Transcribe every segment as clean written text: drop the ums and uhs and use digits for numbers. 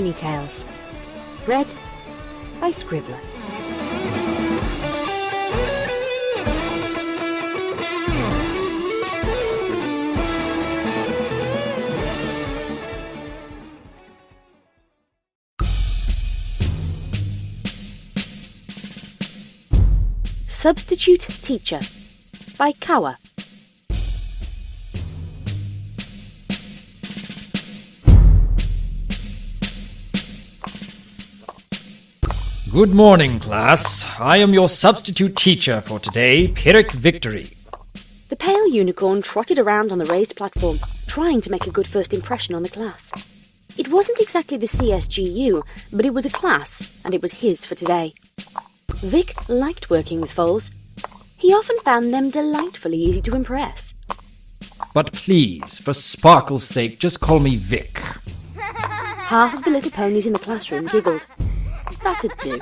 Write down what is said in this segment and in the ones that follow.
Ponytails. Read by Scribbler. Substitute Teacher by Kawa. Good morning, class. I am your substitute teacher for today, Pyrrhic Victory. The pale unicorn trotted around on the raised platform, trying to make a good first impression on the class. It wasn't exactly the CSGU, but it was a class, and it was his for today. Vic liked working with foals. He often found them delightfully easy to impress. But please, for sparkle's sake, just call me Vic. Half of the little ponies in the classroom giggled. That'd do.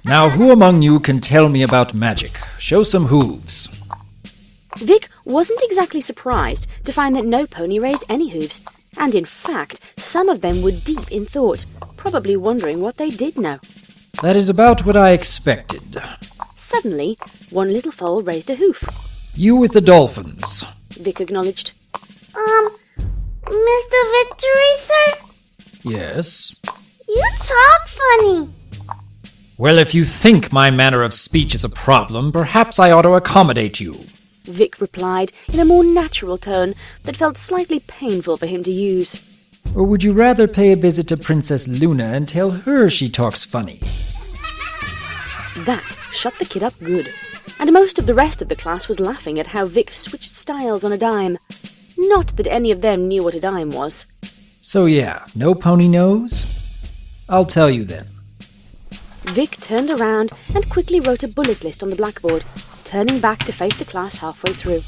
Now, who among you can tell me about magic? Show some hooves. Vic wasn't exactly surprised to find that no pony raised any hooves, and in fact, some of them were deep in thought, probably wondering what they did know. That is about what I expected. Suddenly, one little foal raised a hoof. You with the dolphins. Vic acknowledged. Mr. Victory, sir? Yes? You talk funny. Well, if you think my manner of speech is a problem, perhaps I ought to accommodate you. Vic replied in a more natural tone that felt slightly painful for him to use. Or would you rather pay a visit to Princess Luna and tell her she talks funny? That shut the kid up good, and most of the rest of the class was laughing at how Vic switched styles on a dime. Not that any of them knew what a dime was. So yeah, no pony nose? I'll tell you then. Vic turned around and quickly wrote a bullet list on the blackboard, turning back to face the class halfway through.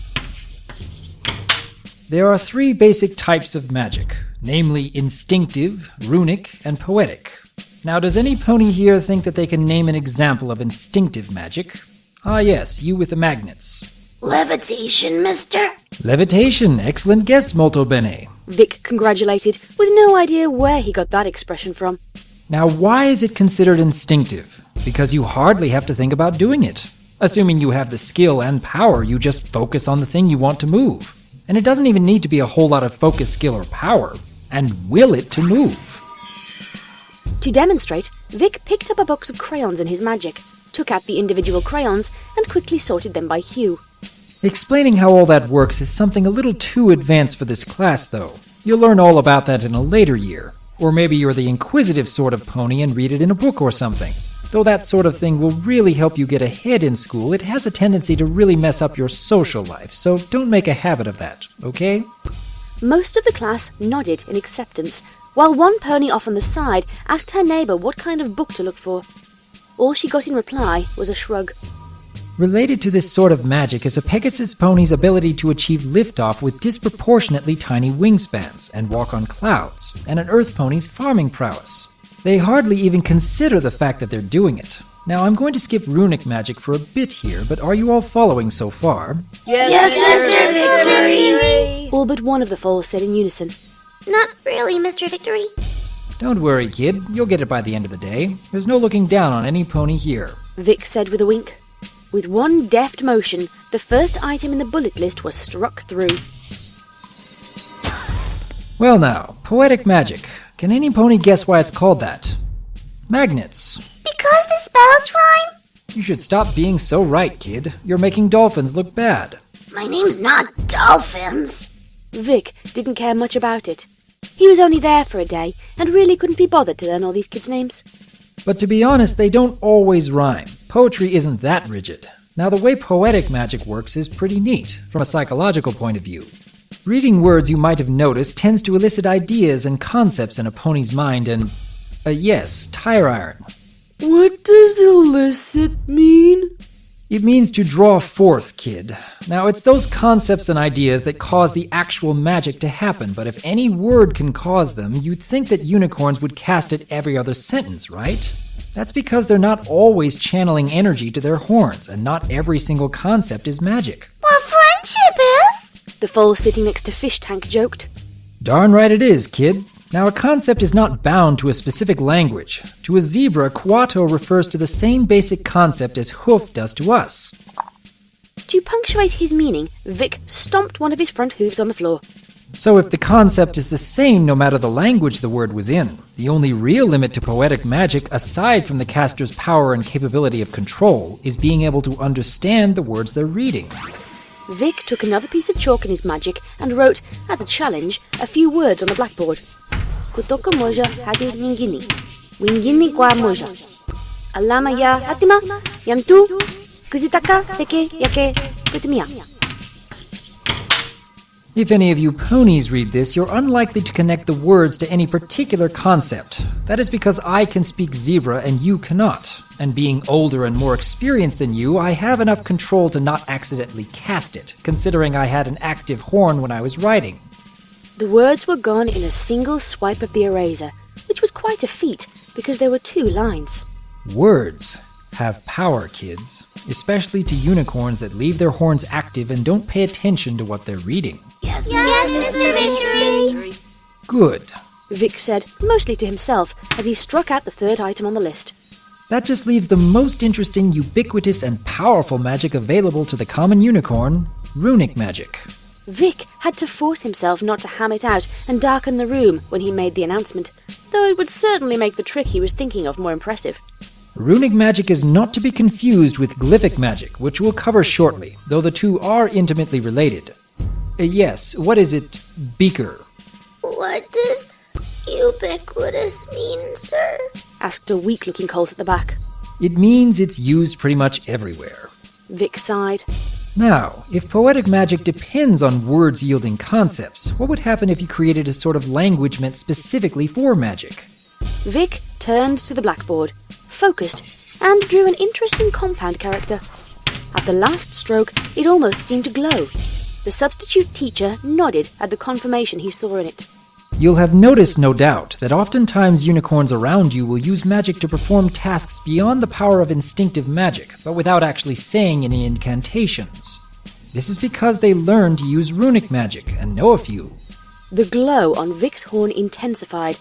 There are 3 basic types of magic, namely instinctive, runic, and poetic. Now, does any pony here think that they can name an example of instinctive magic? Ah yes, you with the magnets. Levitation, mister. Levitation, excellent guess, molto bene. Vic congratulated, with no idea where he got that expression from. Now, why is it considered instinctive? Because you hardly have to think about doing it. Assuming you have the skill and power, you just focus on the thing you want to move. And it doesn't even need to be a whole lot of focus, skill, or power. And will it to move. To demonstrate, Vic picked up a box of crayons in his magic, took out the individual crayons, and quickly sorted them by hue. Explaining how all that works is something a little too advanced for this class, though. You'll learn all about that in a later year. Or maybe you're the inquisitive sort of pony and read it in a book or something. Though that sort of thing will really help you get ahead in school, it has a tendency to really mess up your social life, so don't make a habit of that, okay? Most of the class nodded in acceptance, while one pony off on the side asked her neighbour what kind of book to look for. All she got in reply was a shrug. Related to this sort of magic is a Pegasus pony's ability to achieve liftoff with disproportionately tiny wingspans and walk on clouds, and an Earth pony's farming prowess. They hardly even consider the fact that they're doing it. Now, I'm going to skip runic magic for a bit here, but are you all following so far? Yes, Mr. Victory. All but one of the foals said in unison. Not really, Mr. Victory. Don't worry, kid. You'll get it by the end of the day. There's no looking down on any pony here. Vic said with a wink. With one deft motion, the first item in the bullet list was struck through. Well now, poetic magic. Can any pony guess why it's called that? Magnets. Because the spells rhyme? You should stop being so right, kid. You're making dolphins look bad. My name's not Dolphins. Vic didn't care much about it. He was only there for a day, and really couldn't be bothered to learn all these kids' names. But to be honest, they don't always rhyme. Poetry isn't that rigid. Now, the way poetic magic works is pretty neat, from a psychological point of view. Reading words, you might have noticed, tends to elicit ideas and concepts in a pony's mind and, yes, tire iron. What does elicit mean? It means to draw forth, kid. Now, it's those concepts and ideas that cause the actual magic to happen, but if any word can cause them, you'd think that unicorns would cast it every other sentence, right? That's because they're not always channeling energy to their horns, and not every single concept is magic. Well, friendship is. The foal sitting next to Fish Tank joked. Darn right it is, kid. Now, a concept is not bound to a specific language. To a zebra, Kwato refers to the same basic concept as hoof does to us. To punctuate his meaning, Vic stomped one of his front hooves on the floor. So if the concept is the same no matter the language the word was in, the only real limit to poetic magic, aside from the caster's power and capability of control, is being able to understand the words they're reading. Vic took another piece of chalk in his magic and wrote, as a challenge, a few words on the blackboard. Kutoka moja hadi nyingine. Wingine kwa moja. Alama ya hatima, yamtu, kuzitaka teke yake kutimia. If any of you ponies read this, you're unlikely to connect the words to any particular concept. That is because I can speak zebra and you cannot. And being older and more experienced than you, I have enough control to not accidentally cast it, considering I had an active horn when I was writing. The words were gone in a single swipe of the eraser, which was quite a feat, because there were 2 lines. Words have power, kids, especially to unicorns that leave their horns active and don't pay attention to what they're reading. Yes, Mr. Victory. Good. Vic said, mostly to himself, as he struck out the 3rd item on the list. That just leaves the most interesting, ubiquitous, and powerful magic available to the common unicorn, runic magic. Vic had to force himself not to ham it out and darken the room when he made the announcement, though it would certainly make the trick he was thinking of more impressive. Runic magic is not to be confused with glyphic magic, which we'll cover shortly, though the two are intimately related. Yes, what is it, Beaker? What does ubiquitous mean, sir? Asked a weak-looking colt at the back. It means it's used pretty much everywhere. Vic sighed. Now, if poetic magic depends on words yielding concepts, what would happen if you created a sort of language meant specifically for magic? Vic turned to the blackboard, focused, and drew an interesting compound character. At the last stroke, it almost seemed to glow. The substitute teacher nodded at the confirmation he saw in it. You'll have noticed, no doubt, that oftentimes unicorns around you will use magic to perform tasks beyond the power of instinctive magic, but without actually saying any incantations. This is because they learn to use runic magic, and know a few. The glow on Vic's horn intensified,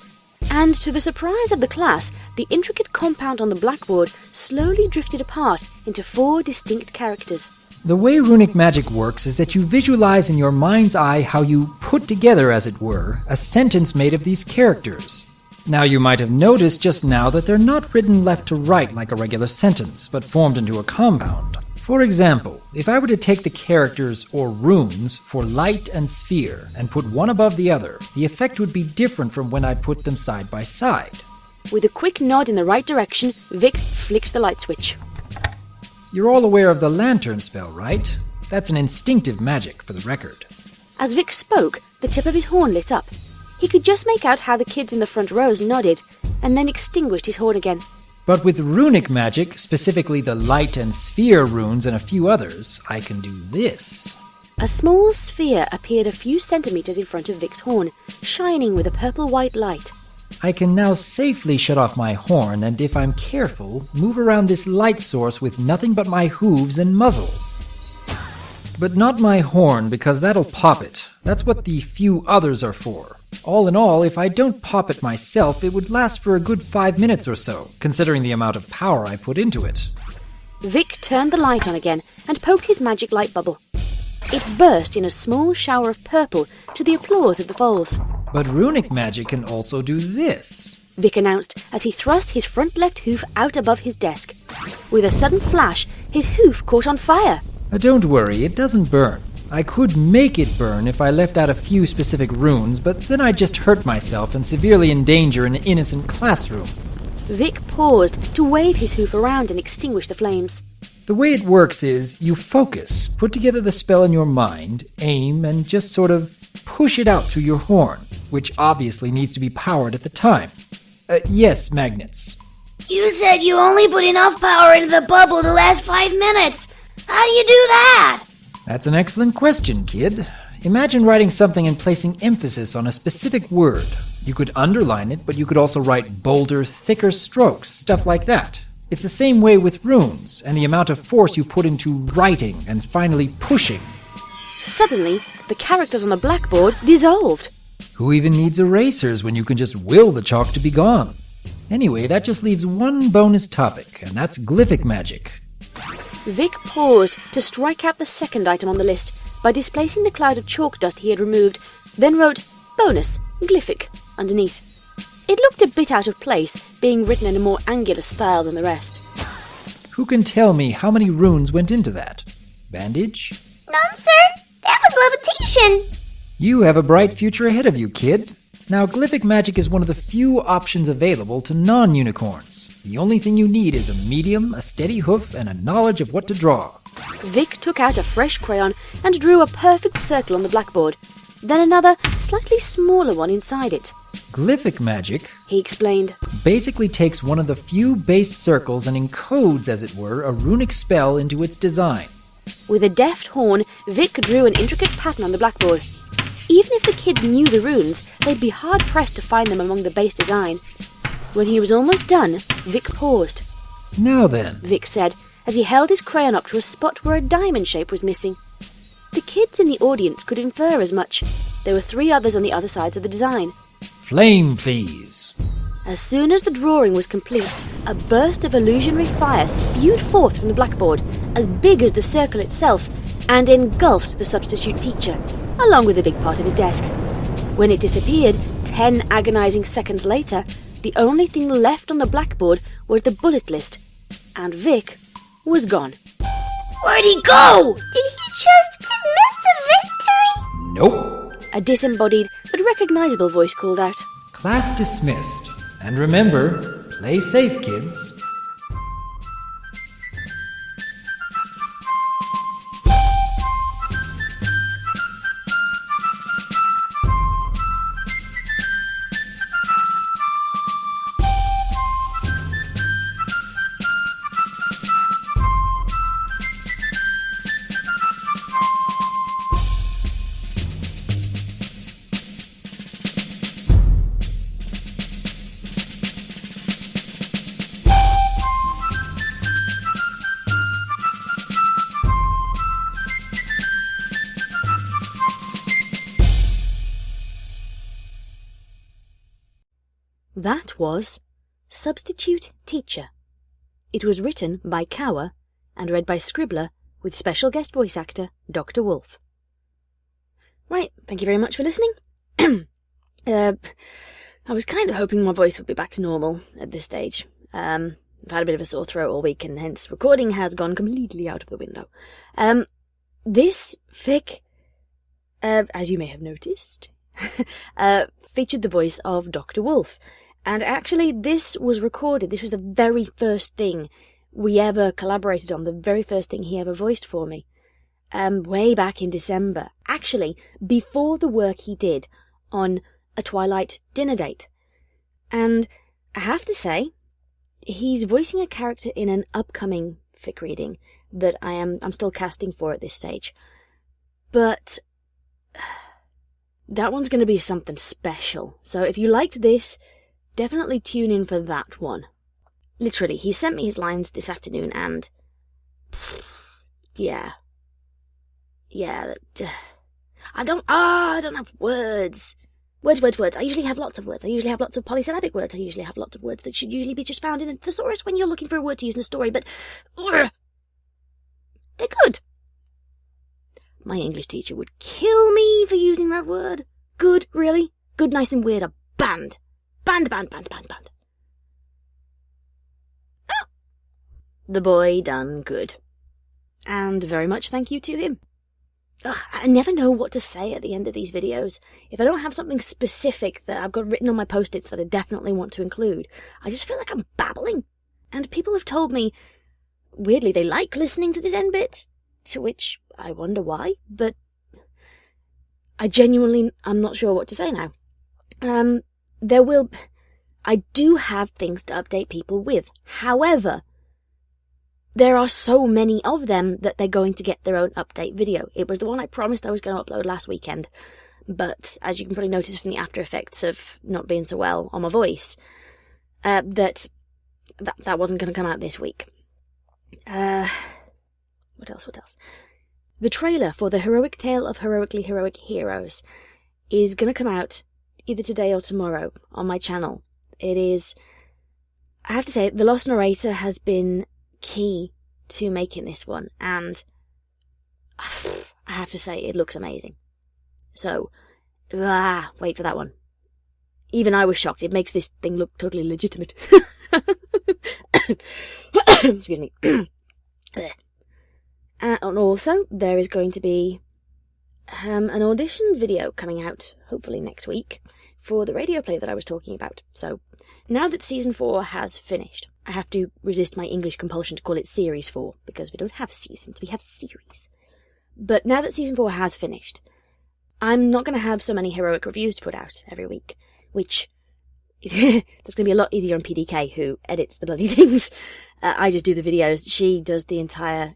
and to the surprise of the class, the intricate compound on the blackboard slowly drifted apart into 4 distinct characters. The way runic magic works is that you visualize in your mind's eye how you put together, as it were, a sentence made of these characters. Now, you might have noticed just now that they're not written left to right like a regular sentence, but formed into a compound. For example, if I were to take the characters, or runes, for light and sphere, and put one above the other, the effect would be different from when I put them side by side. With a quick nod in the right direction, Vic flicked the light switch. You're all aware of the lantern spell, right? That's an instinctive magic, for the record. As Vic spoke, the tip of his horn lit up. He could just make out how the kids in the front rows nodded, and then extinguished his horn again. But with runic magic, specifically the light and sphere runes and a few others, I can do this. A small sphere appeared a few centimeters in front of Vic's horn, shining with a purple-white light. I can now safely shut off my horn and, if I'm careful, move around this light source with nothing but my hooves and muzzle. But not my horn, because that'll pop it. That's what the few others are for. All in all, if I don't pop it myself, it would last for a good 5 minutes or so, considering the amount of power I put into it. Vic turned the light on again and poked his magic light bubble. It burst in a small shower of purple to the applause of the foals. But runic magic can also do this, Vic announced as he thrust his front left hoof out above his desk. With a sudden flash, his hoof caught on fire. Don't worry, it doesn't burn. I could make it burn if I left out a few specific runes, but then I'd just hurt myself and severely endanger an innocent classroom. Vic paused to wave his hoof around and extinguish the flames. The way it works is you focus, put together the spell in your mind, aim, and just sort of push it out through your horn, which obviously needs to be powered at the time. Yes, Magnets. You said you only put enough power into the bubble to last 5 minutes. How do you do that? That's an excellent question, kid. Imagine writing something and placing emphasis on a specific word. You could underline it, but you could also write bolder, thicker strokes, stuff like that. It's the same way with runes, and the amount of force you put into writing and finally pushing. Suddenly, the characters on the blackboard dissolved. Who even needs erasers when you can just will the chalk to be gone? Anyway, that just leaves one bonus topic, and that's glyphic magic. Vic paused to strike out the second item on the list by displacing the cloud of chalk dust he had removed, then wrote bonus, glyphic, underneath. It looked a bit out of place, being written in a more angular style than the rest. Who can tell me how many runes went into that? Bandage? None, sir. That was levitation. You have a bright future ahead of you, kid. Now, glyphic magic is one of the few options available to non-unicorns. The only thing you need is a medium, a steady hoof, and a knowledge of what to draw. Vic took out a fresh crayon and drew a perfect circle on the blackboard, then another, slightly smaller one inside it. Glyphic magic, He explained. basically takes one of the few base circles and encodes, as it were, a runic spell into its design. With a deft horn, Vic drew an intricate pattern on the blackboard. Even if the kids knew the runes, they'd be hard-pressed to find them among the base design. When he was almost done, Vic paused. Now then, Vic said, as he held his crayon up to a spot where a diamond shape was missing. The kids in the audience could infer as much. There were 3 others on the other sides of the design. flame please. As soon as the drawing was complete, a burst of illusionary fire spewed forth from the blackboard, as big as the circle itself, and engulfed the substitute teacher, along with a big part of his desk. When it disappeared, 10 agonizing seconds later, the only thing left on the blackboard was the bullet list, and Vic was gone. Where'd he go? Did he just miss the victory? Nope. A disembodied but recognizable voice called out. Class dismissed. And remember, play safe, kids. That was Substitute Teacher. It was written by Kawa and read by Scribbler with special guest voice actor Dr. Wolf. Right, thank you very much for listening. I was kind of hoping my voice would be back to normal at this stage. I've had a bit of a sore throat all week and hence recording has gone completely out of the window. This fic, as you may have noticed, featured the voice of Dr. Wolf. And actually, this was recorded. This was the very first thing we ever collaborated on, the very first thing he ever voiced for me. Way back in December. Actually, before the work he did on A Twilight Dinner Date. And I have to say, he's voicing a character in an upcoming fic reading that I'm still casting for at this stage. But that one's going to be something special. So if you liked this, definitely tune in for that one. Literally, he sent me his lines this afternoon and... Yeah. I don't have words. Words. I usually have lots of words. I usually have lots of polysyllabic words. I usually have lots of words that should usually be just found in a thesaurus when you're looking for a word to use in a story, but... they're good. My English teacher would kill me for using that word. Good, really? Good, nice and weird. A band. Band. Oh. The boy done good. And very much thank you to him. I never know what to say at the end of these videos. If I don't have something specific that I've got written on my post-its that I definitely want to include, I just feel like I'm babbling. And people have told me, weirdly, they like listening to this end bit, to which I wonder why, but I'm not sure what to say now. I do have things to update people with. However, there are so many of them that they're going to get their own update video. It was the one I promised I was going to upload last weekend, but as you can probably notice from the after effects of not being so well on my voice, that wasn't going to come out this week. What else? The trailer for The Heroic Tale of Heroically Heroic Heroes is going to come out either today or tomorrow on my channel. It is, I have to say, the lost narrator has been key to making this one, and I have to say, it looks amazing. So, wait for that one. Even I was shocked. It makes this thing look totally legitimate. Excuse me. And also, there is going to be an auditions video coming out, hopefully next week, for the radio play that I was talking about. So, now that Season 4 has finished, I have to resist my English compulsion to call it Series 4, because we don't have seasons, we have series. But now that Season 4 has finished, I'm not going to have so many heroic reviews to put out every week, which that's going to be a lot easier on PDK, who edits the bloody things. I just do the videos. She does the entire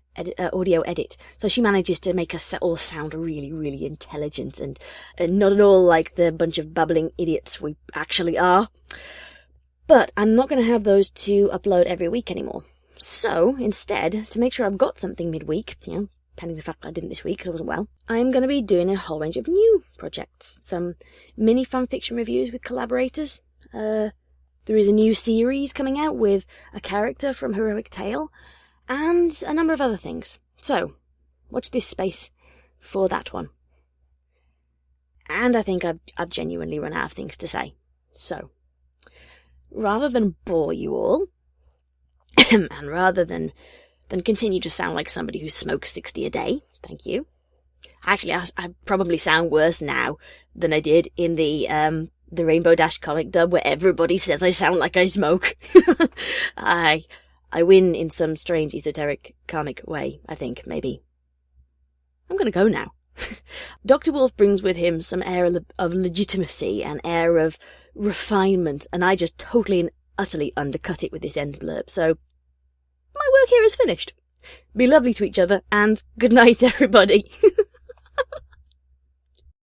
audio edit. So she manages to make us all sound really, really intelligent and not at all like the bunch of babbling idiots we actually are. But I'm not going to have those to upload every week anymore. So, instead, to make sure I've got something midweek, pending the fact that I didn't this week because I wasn't well, I'm going to be doing a whole range of new projects. Some mini fanfiction reviews with collaborators. There is a new series coming out with a character from Heroic Tale, and a number of other things. So, watch this space for that one. And I think I've genuinely run out of things to say. So, rather than bore you all, and rather than continue to sound like somebody who smokes 60 a day, thank you. Actually, I probably sound worse now than I did in the Rainbow Dash comic dub, where everybody says I sound like I smoke. I win in some strange esoteric comic way, I think, maybe. I'm gonna go now. Dr. Wolf brings with him some air of legitimacy and air of refinement, and I just totally and utterly undercut it with this end blurb, so my work here is finished. Be lovely to each other, and good night, everybody.